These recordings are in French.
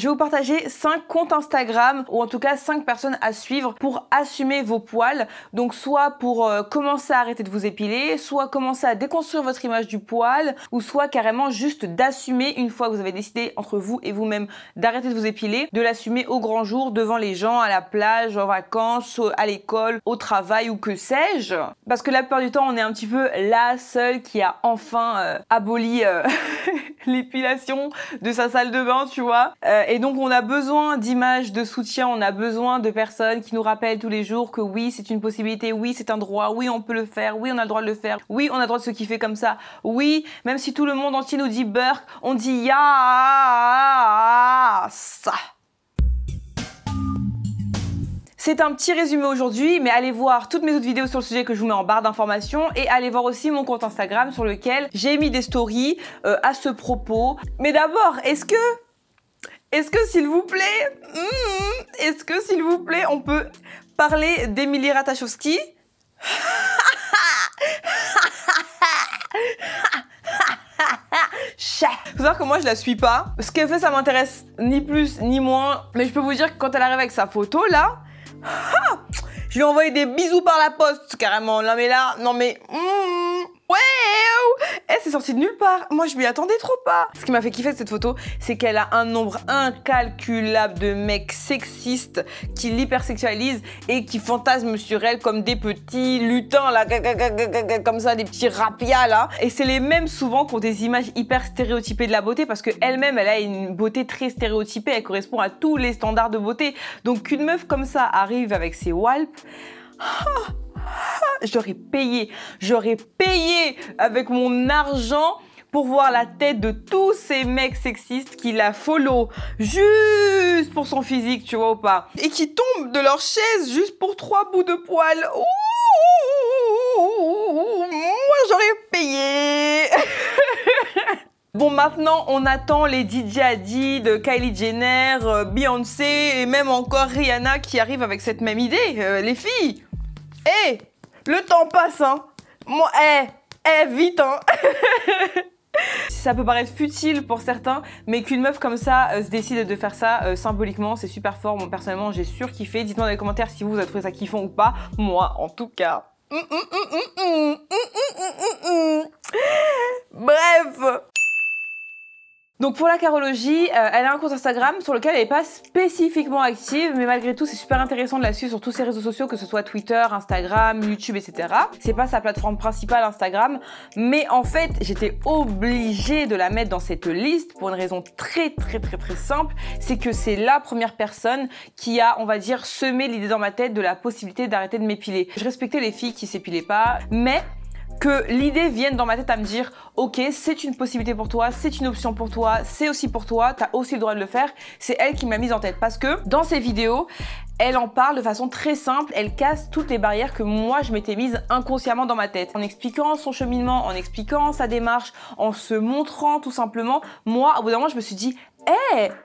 Je vais vous partager 5 comptes Instagram, ou en tout cas 5 personnes à suivre pour assumer vos poils. Donc soit pour commencer à arrêter de vous épiler, soit commencer à déconstruire votre image du poil, ou soit carrément juste d'assumer une fois que vous avez décidé entre vous et vous-même d'arrêter de vous épiler, de l'assumer au grand jour devant les gens, à la plage, en vacances, à l'école, au travail ou que sais-je. Parce que la plupart du temps, on est un petit peu la seule qui a enfin aboli l'épilation de sa salle de bain, tu vois. Et donc on a besoin d'images de soutien, on a besoin de personnes qui nous rappellent tous les jours que oui, c'est une possibilité, oui, c'est un droit, oui, on peut le faire, oui, on a le droit de le faire, oui, on a le droit de se kiffer comme ça, oui, même si tout le monde entier nous dit Burk, on dit yes. C'est un petit résumé aujourd'hui, mais allez voir toutes mes autres vidéos sur le sujet que je vous mets en barre d'informations et allez voir aussi mon compte Instagram sur lequel j'ai mis des stories à ce propos. Mais d'abord, est-ce que s'il vous plaît, on peut parler d'Emilie Ratajkowski? Faut savoir que moi je la suis pas. Ce qu'elle fait ça m'intéresse ni plus ni moins. Mais je peux vous dire que quand elle arrive avec sa photo là, je lui ai envoyé des bisous par la poste carrément. Non mais là, non mais ouais, c'est sorti de nulle part. Moi je m'y attendais trop pas. Ce qui m'a fait kiffer cette photo, c'est qu'elle a un nombre incalculable de mecs sexistes qui l'hypersexualisent et qui fantasment sur elle comme des petits lutins là, comme ça, des petits rapias là. Et c'est les mêmes souvent qui ont des images hyper stéréotypées de la beauté parce qu'elle-même, elle a une beauté très stéréotypée, elle correspond à tous les standards de beauté. Donc qu'une meuf comme ça arrive avec ses walps, j'aurais payé avec mon argent pour voir la tête de tous ces mecs sexistes qui la follow juste pour son physique, tu vois ou pas, et qui tombent de leur chaise juste pour 3 bouts de poil. Moi j'aurais payé. Bon, maintenant, on attend les DJ Hadid, Kylie Jenner, Beyoncé et même encore Rihanna qui arrivent avec cette même idée. Les filles, le temps passe, hein. Moi, vite, hein. Ça peut paraître futile pour certains, mais qu'une meuf comme ça se décide de faire ça symboliquement, c'est super fort. Moi, personnellement, j'ai surkiffé. Dites-moi dans les commentaires si vous avez trouvé ça kiffant ou pas. Moi, en tout cas. Bref. Donc pour la carologie, elle a un compte Instagram sur lequel elle n'est pas spécifiquement active, mais malgré tout c'est super intéressant de la suivre sur tous ses réseaux sociaux, que ce soit Twitter, Instagram, YouTube, etc. C'est pas sa plateforme principale Instagram, mais en fait j'étais obligée de la mettre dans cette liste pour une raison très simple, c'est que c'est la première personne qui a, on va dire, semé l'idée dans ma tête de la possibilité d'arrêter de m'épiler. Je respectais les filles qui s'épilaient pas, mais que l'idée vienne dans ma tête à me dire ok, c'est une possibilité pour toi, c'est une option pour toi, c'est aussi pour toi, t'as aussi le droit de le faire. C'est elle qui m'a mise en tête parce que dans ses vidéos, elle en parle de façon très simple, elle casse toutes les barrières que moi je m'étais mise inconsciemment dans ma tête. En expliquant son cheminement, en expliquant sa démarche, en se montrant tout simplement, moi au bout d'un moment je me suis dit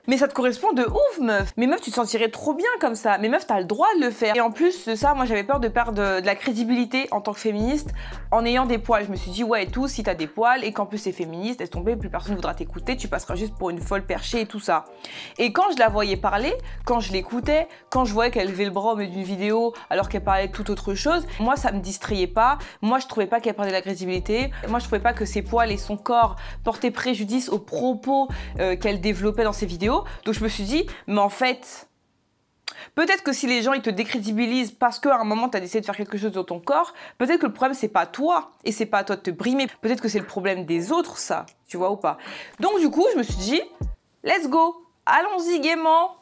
mais ça te correspond de ouf meuf. Mais meuf, tu te sentirais trop bien comme ça. Mais meuf, t'as le droit de le faire. Et en plus de ça, moi j'avais peur de perdre de la crédibilité en tant que féministe en ayant des poils. Je me suis dit ouais et tout, si t'as des poils et qu'en plus c'est féministe, laisse tomber, plus personne voudra t'écouter, tu passeras juste pour une folle perchée et tout ça. Et quand je la voyais parler, quand je l'écoutais, quand je voyais qu'elle levait le bras au milieu d'une vidéo alors qu'elle parlait de toute autre chose, moi ça me distrayait pas. Moi je trouvais pas qu'elle perdait de la crédibilité. Moi je trouvais pas que ses poils et son corps portaient préjudice aux propos qu'elle développait dans ses vidéos. Donc je me suis dit, mais en fait, peut-être que si les gens ils te décrédibilisent parce qu'à un moment tu as décidé de faire quelque chose dans ton corps, peut-être que le problème c'est pas toi et c'est pas à toi de te brimer. Peut-être que c'est le problème des autres, ça, tu vois ou pas. Donc du coup, je me suis dit, let's go, allons-y gaiement.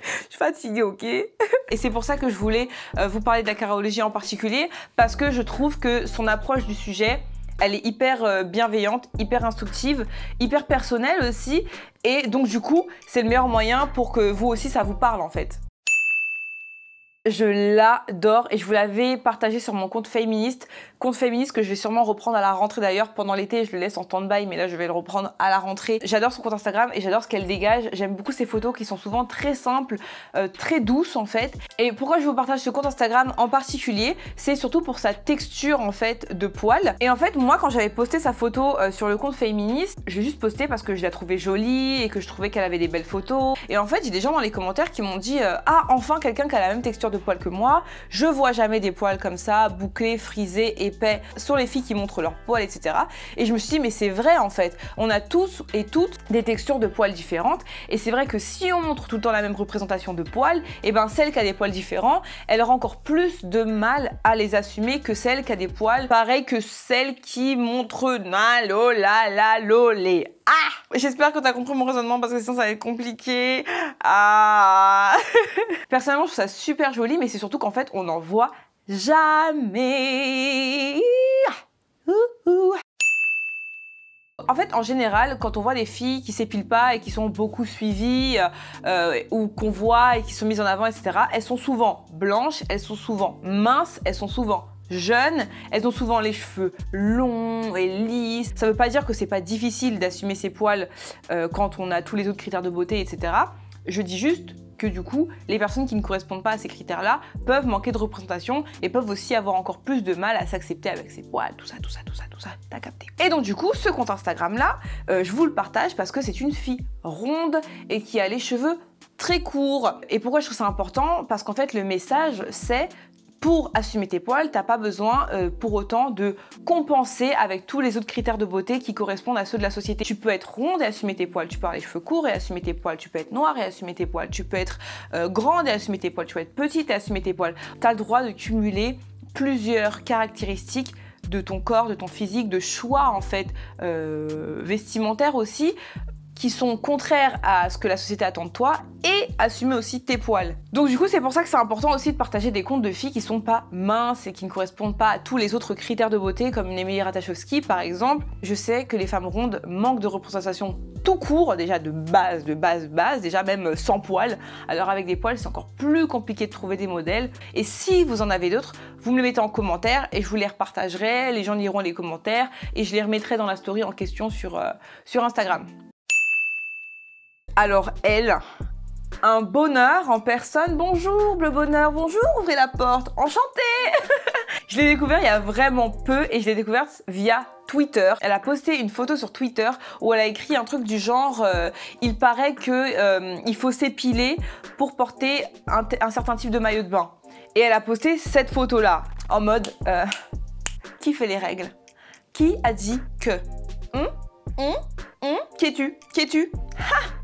Je suis fatiguée, ok. Et c'est pour ça que je voulais vous parler de la carologie en particulier, parce que je trouve que son approche du sujet, elle est hyper bienveillante, hyper instructive, hyper personnelle aussi. Et donc du coup, c'est le meilleur moyen pour que vous aussi, ça vous parle en fait. Je l'adore et je vous l'avais partagé sur mon compte féministe que je vais sûrement reprendre à la rentrée d'ailleurs. Pendant l'été, je le laisse en stand-by, mais là, je vais le reprendre à la rentrée. J'adore son compte Instagram et j'adore ce qu'elle dégage. J'aime beaucoup ses photos qui sont souvent très simples, très douces en fait. Et pourquoi je vous partage ce compte Instagram en particulier, c'est surtout pour sa texture en fait de poils. Et en fait, moi, quand j'avais posté sa photo sur le compte féministe, j'ai juste posté parce que je la trouvais jolie et que je trouvais qu'elle avait des belles photos. Et en fait, j'ai des gens dans les commentaires qui m'ont dit ah, enfin quelqu'un qui a la même texture de poils que moi. Je vois jamais des poils comme ça, bouclés, frisés, épais, sur les filles qui montrent leurs poils, etc. Et je me suis dit, mais c'est vrai en fait. On a tous et toutes des textures de poils différentes. Et c'est vrai que si on montre tout le temps la même représentation de poils, et ben celle qui a des poils différents, elle aura encore plus de mal à les assumer que celle qui a des poils pareil que celle qui montre na lo la la lo les. Ah, j'espère que tu as compris mon raisonnement parce que sinon ça va être compliqué. Ah. Personnellement, je trouve ça super joli, mais c'est surtout qu'en fait, on n'en voit jamais. En fait, en général, quand on voit des filles qui s'épilent pas et qui sont beaucoup suivies ou qu'on voit et qui sont mises en avant, etc., elles sont souvent blanches, elles sont souvent minces, elles sont souvent jeunes, elles ont souvent les cheveux longs et lisses. Ça veut pas dire que c'est pas difficile d'assumer ses poils quand on a tous les autres critères de beauté, etc. Je dis juste que du coup, les personnes qui ne correspondent pas à ces critères-là peuvent manquer de représentation et peuvent aussi avoir encore plus de mal à s'accepter avec ses poils, tout ça, t'as capté. Et donc du coup, ce compte Instagram-là, je vous le partage parce que c'est une fille ronde et qui a les cheveux très courts. Et pourquoi je trouve ça important? Parce qu'en fait, le message, c'est pour assumer tes poils, t'as pas besoin pour autant de compenser avec tous les autres critères de beauté qui correspondent à ceux de la société. Tu peux être ronde et assumer tes poils, tu peux avoir les cheveux courts et assumer tes poils, tu peux être noire et assumer tes poils, tu peux être grande et assumer tes poils, tu peux être petite et assumer tes poils. T'as le droit de cumuler plusieurs caractéristiques de ton corps, de ton physique, de choix en fait vestimentaires aussi, qui sont contraires à ce que la société attend de toi et assumer aussi tes poils. Donc du coup, c'est pour ça que c'est important aussi de partager des comptes de filles qui sont pas minces et qui ne correspondent pas à tous les autres critères de beauté comme une Emilie Ratajkowski par exemple. Je sais que les femmes rondes manquent de représentation tout court, déjà de base, déjà même sans poils. Alors avec des poils, c'est encore plus compliqué de trouver des modèles. Et si vous en avez d'autres, vous me les mettez en commentaire et je vous les repartagerai, les gens liront les commentaires et je les remettrai dans la story en question sur Instagram. Alors elle, un bonheur en personne. Bonjour Bleu Bonheur, bonjour, ouvrez la porte, enchantée. Je l'ai découvert il y a vraiment peu et je l'ai découverte via Twitter. Elle a posté une photo sur Twitter où elle a écrit un truc du genre il paraît que il faut s'épiler pour porter un certain type de maillot de bain. Et elle a posté cette photo là en mode qui fait les règles? Qui a dit que? Qui es-tu? Qui es-tu? Ha!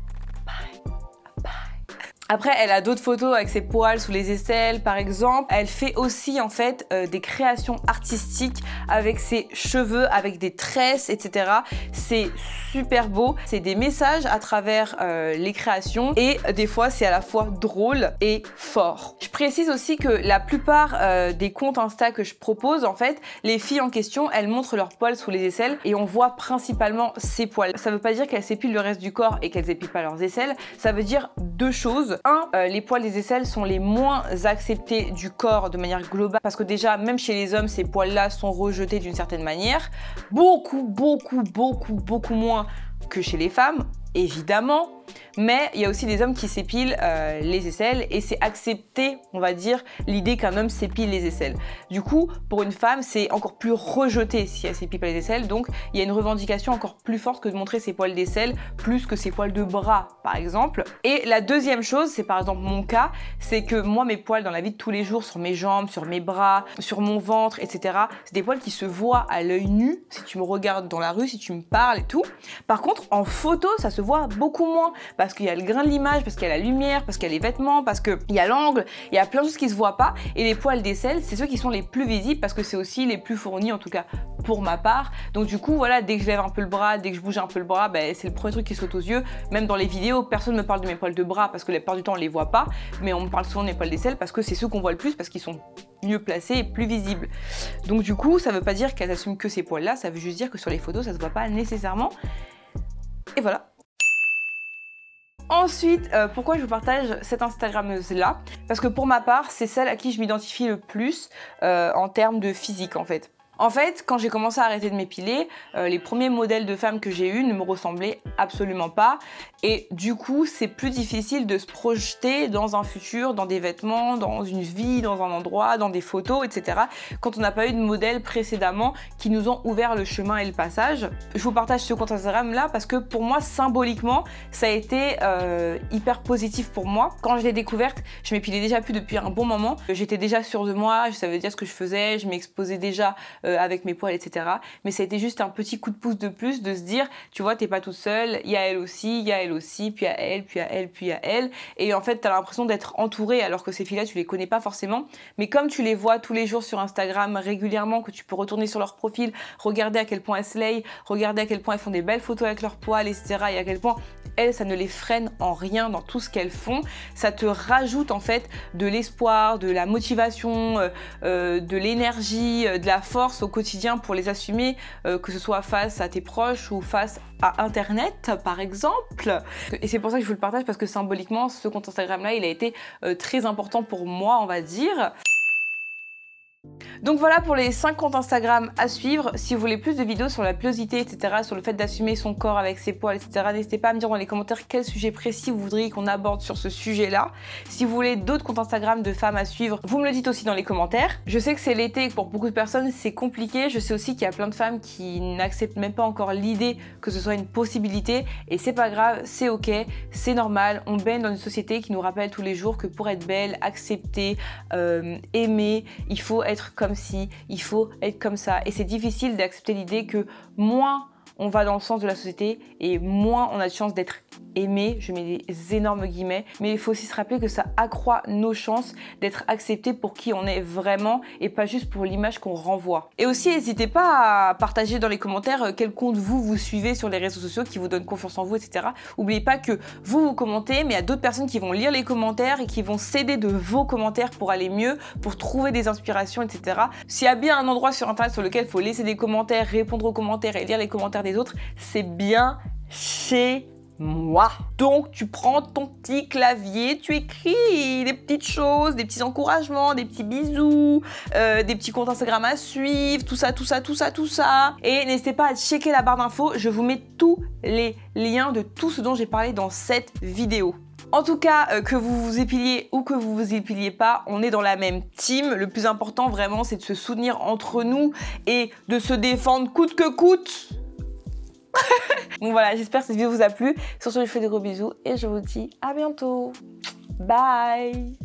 Après, elle a d'autres photos avec ses poils sous les aisselles, par exemple. Elle fait aussi, en fait, des créations artistiques avec ses cheveux, avec des tresses, etc. C'est super beau. C'est des messages à travers les créations et des fois, c'est à la fois drôle et fort. Je précise aussi que la plupart des comptes Insta que je propose, en fait, les filles en question, elles montrent leurs poils sous les aisselles et on voit principalement ses poils. Ça veut pas dire qu'elles s'épilent le reste du corps et qu'elles épilent pas leurs aisselles. Ça veut dire deux choses. Les poils des aisselles sont les moins acceptés du corps de manière globale parce que déjà, même chez les hommes, ces poils-là sont rejetés d'une certaine manière. Beaucoup moins que chez les femmes, évidemment. Mais il y a aussi des hommes qui s'épilent les aisselles et c'est accepté, on va dire, l'idée qu'un homme s'épile les aisselles. Du coup, pour une femme, c'est encore plus rejeté si elle s'épile pas les aisselles. Donc, il y a une revendication encore plus forte que de montrer ses poils d'aisselle plus que ses poils de bras, par exemple. Et la deuxième chose, c'est par exemple mon cas, c'est que moi, mes poils dans la vie de tous les jours, sur mes jambes, sur mes bras, sur mon ventre, etc., c'est des poils qui se voient à l'œil nu, si tu me regardes dans la rue, si tu me parles et tout. Par contre, en photo, ça se voit beaucoup moins. Parce qu'il y a le grain de l'image, parce qu'il y a la lumière, parce qu'il y a les vêtements, parce qu'il y a l'angle, il y a plein de choses qui se voient pas. Et les poils d'aisselle, c'est ceux qui sont les plus visibles parce que c'est aussi les plus fournis, en tout cas pour ma part. Donc du coup, voilà, dès que je lève un peu le bras, dès que je bouge un peu le bras, ben, c'est le premier truc qui saute aux yeux. Même dans les vidéos, personne ne me parle de mes poils de bras parce que la plupart du temps, on les voit pas. Mais on me parle souvent de mes poils d'aisselle parce que c'est ceux qu'on voit le plus parce qu'ils sont mieux placés et plus visibles. Donc du coup, ça veut pas dire qu'elles assument que ces poils-là, ça veut juste dire que sur les photos, ça se voit pas nécessairement. Et voilà. Ensuite, pourquoi je vous partage cette Instagrammeuse-là? Parce que pour ma part, c'est celle à qui je m'identifie le plus en termes de physique en fait. En fait, quand j'ai commencé à arrêter de m'épiler, les premiers modèles de femmes que j'ai eus ne me ressemblaient absolument pas. Et du coup, c'est plus difficile de se projeter dans un futur, dans des vêtements, dans une vie, dans un endroit, dans des photos, etc. quand on n'a pas eu de modèles précédemment qui nous ont ouvert le chemin et le passage. Je vous partage ce compte Instagram là parce que pour moi, symboliquement, ça a été hyper positif pour moi. Quand je l'ai découverte, je m'épilais déjà plus depuis un bon moment. J'étais déjà sûre de moi, je savais déjà ce que je faisais, je m'exposais déjà avec mes poils, etc. Mais ça a été juste un petit coup de pouce de plus de se dire, tu vois, t'es pas toute seule, il y a elle aussi, il y a elle aussi, puis il y a elle, puis il y a elle, puis il y a elle. Et en fait, t'as l'impression d'être entourée alors que ces filles-là, tu les connais pas forcément. Mais comme tu les vois tous les jours sur Instagram régulièrement, que tu peux retourner sur leur profil, regarder à quel point elles slay, regarder à quel point elles font des belles photos avec leurs poils, etc. Et à quel point elles, ça ne les freine en rien dans tout ce qu'elles font. Ça te rajoute en fait de l'espoir, de la motivation, de l'énergie, de la force au quotidien pour les assumer, que ce soit face à tes proches ou face à Internet par exemple. Et c'est pour ça que je vous le partage parce que symboliquement, ce compte Instagram là, il a été très important pour moi, on va dire. Donc voilà pour les 5 comptes Instagram à suivre. Si vous voulez plus de vidéos sur la pilosité, etc., sur le fait d'assumer son corps avec ses poils, etc., n'hésitez pas à me dire dans les commentaires quel sujet précis vous voudriez qu'on aborde sur ce sujet-là. Si vous voulez d'autres comptes Instagram de femmes à suivre, vous me le dites aussi dans les commentaires. Je sais que c'est l'été et que pour beaucoup de personnes, c'est compliqué. Je sais aussi qu'il y a plein de femmes qui n'acceptent même pas encore l'idée que ce soit une possibilité. Et c'est pas grave, c'est ok, c'est normal. On baigne dans une société qui nous rappelle tous les jours que pour être belle, acceptée, aimée, il faut être comme si, il faut être comme ça. Et c'est difficile d'accepter l'idée que moins on va dans le sens de la société et moins on a de chance d'être aimé, je mets des énormes guillemets, mais il faut aussi se rappeler que ça accroît nos chances d'être accepté pour qui on est vraiment et pas juste pour l'image qu'on renvoie. Et aussi, n'hésitez pas à partager dans les commentaires quel compte vous suivez sur les réseaux sociaux qui vous donnent confiance en vous, etc. N'oubliez pas que vous commentez, mais il y a d'autres personnes qui vont lire les commentaires et qui vont s'aider de vos commentaires pour aller mieux, pour trouver des inspirations, etc. S'il y a bien un endroit sur Internet sur lequel il faut laisser des commentaires, répondre aux commentaires et lire les commentaires des autres, c'est bien chez moi. Donc tu prends ton petit clavier, tu écris des petites choses, des petits encouragements, des petits bisous, des petits comptes Instagram à suivre, tout ça, tout ça, tout ça, tout ça. Et n'hésitez pas à checker la barre d'infos, je vous mets tous les liens de tout ce dont j'ai parlé dans cette vidéo. En tout cas, que vous vous épiliez ou que vous vous épiliez pas, on est dans la même team. Le plus important vraiment, c'est de se soutenir entre nous et de se défendre coûte que coûte. Donc voilà, j'espère que cette vidéo vous a plu. Sur ce, je vous fais des gros bisous et je vous dis à bientôt. Bye!